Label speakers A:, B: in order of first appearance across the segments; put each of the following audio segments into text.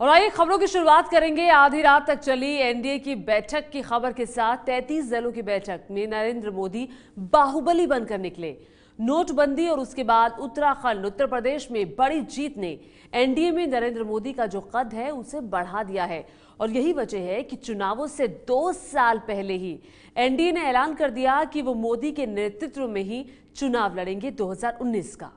A: और आइए खबरों की शुरुआत करेंगे आधी रात तक चली एनडीए की बैठक की खबर के साथ। 33 दलों की बैठक में नरेंद्र मोदी बाहुबली बनकर निकले। नोटबंदी और उसके बाद उत्तराखंड उत्तर प्रदेश में बड़ी जीत ने एनडीए में नरेंद्र मोदी का जो कद है उसे बढ़ा दिया है। और यही वजह है कि चुनावों से 2 साल पहले ही एनडीए ने ऐलान कर दिया कि वो मोदी के नेतृत्व में ही चुनाव लड़ेंगे 2019 का।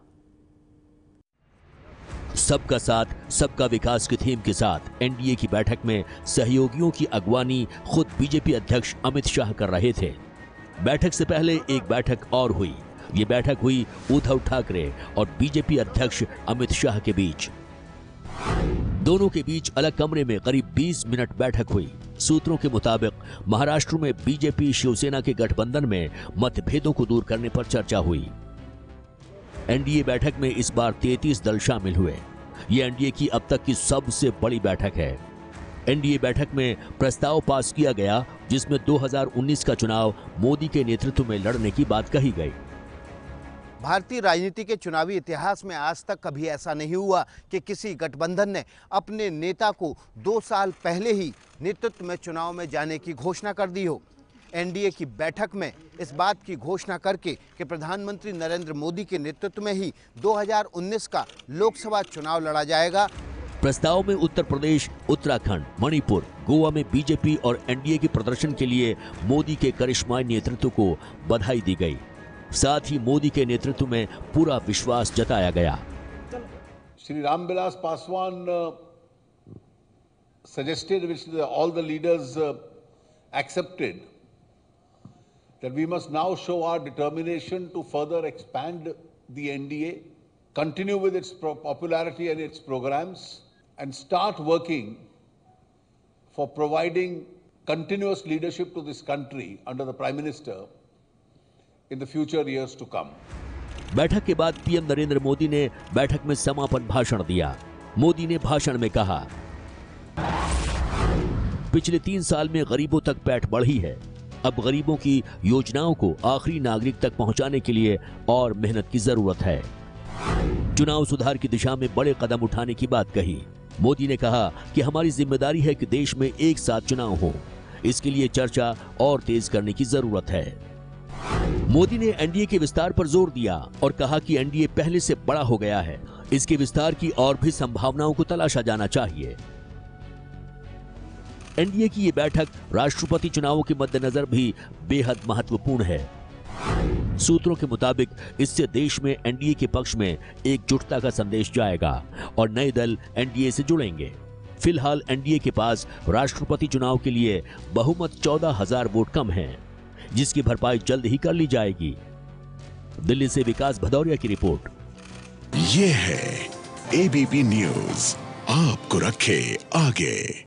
B: सबका साथ सबका विकास की थीम के साथ एनडीए की बैठक में सहयोगियों की अगवानी खुद बीजेपी अध्यक्ष अमित शाह कर रहे थे। बैठक से पहले एक बैठक और हुई। ये बैठक हुई उद्धव ठाकरे और बीजेपी अध्यक्ष अमित शाह के बीच। दोनों के बीच अलग कमरे में करीब 20 मिनट बैठक हुई। सूत्रों के मुताबिक महाराष्ट्र में बीजेपी शिवसेना के गठबंधन में मतभेदों को दूर करने पर चर्चा हुई। एनडीए बैठक में इस बार 33 दल शामिल हुए। ये एनडीए की अब तक की सबसे बड़ी बैठक है। एनडीए बैठक में प्रस्ताव पास किया गया जिसमें 2019 का चुनाव मोदी के नेतृत्व में लड़ने की बात कही गई।
C: भारतीय राजनीति के चुनावी इतिहास में आज तक कभी ऐसा नहीं हुआ कि किसी गठबंधन ने अपने नेता को 2 साल पहले ही नेतृत्व में चुनाव में जाने की घोषणा कर दी हो। एनडीए की बैठक में इस बात की घोषणा करके कि प्रधानमंत्री नरेंद्र मोदी के नेतृत्व में ही 2019 का लोकसभा चुनाव लड़ा जाएगा।
B: प्रस्ताव में उत्तर प्रदेश, उत्तराखंड, मणिपुर, गोवा में बीजेपी और एनडीए के प्रदर्शन के लिए मोदी के करिश्माई नेतृत्व को बधाई दी गई। साथ ही मोदी के नेतृत्व में पूरा विश्वास जताया गया।
D: Shri Ramvilas Paswan suggested, which all the leaders accepted, that we must now show our determination to further expand the NDA, continue with its popularity and its programs, and start working for providing continuous leadership to this country under the Prime Minister in the future years to come.
B: बैठक के बाद PM Narendra Modi ने बैठक में समापन भाषण दिया। मोदी ने भाषण में कहा, पिछले 3 साल में गरीबों तक पैठ बढ़ी है। अब गरीबों की योजनाओं को आखिरी नागरिक तक पहुंचाने के लिए और मेहनत की जरूरत है। चुनाव सुधार की दिशा में बड़े कदम उठाने की बात कही। मोदी ने कहा कि हमारी जिम्मेदारी है कि देश में एक साथ चुनाव हो। इसके लिए चर्चा और तेज करने की जरूरत है। मोदी ने एनडीए के विस्तार पर जोर दिया और कहा कि एनडीए पहले से बड़ा हो गया है। इसके विस्तार की और भी संभावनाओं को तलाशा जाना चाहिए। एनडीए की ये बैठक राष्ट्रपति चुनावों के मद्देनजर भी बेहद महत्वपूर्ण है। सूत्रों के मुताबिक इससे देश में एनडीए के पक्ष में एकजुटता का संदेश जाएगा और नए दल एनडीए से जुड़ेंगे। फिलहाल एनडीए के पास राष्ट्रपति चुनाव के लिए बहुमत 14,000 वोट कम है, जिसकी भरपाई जल्द ही कर ली जाएगी। दिल्ली से विकास भदौरिया की रिपोर्ट।
E: ये है एबीपी न्यूज, आपको रखे आगे।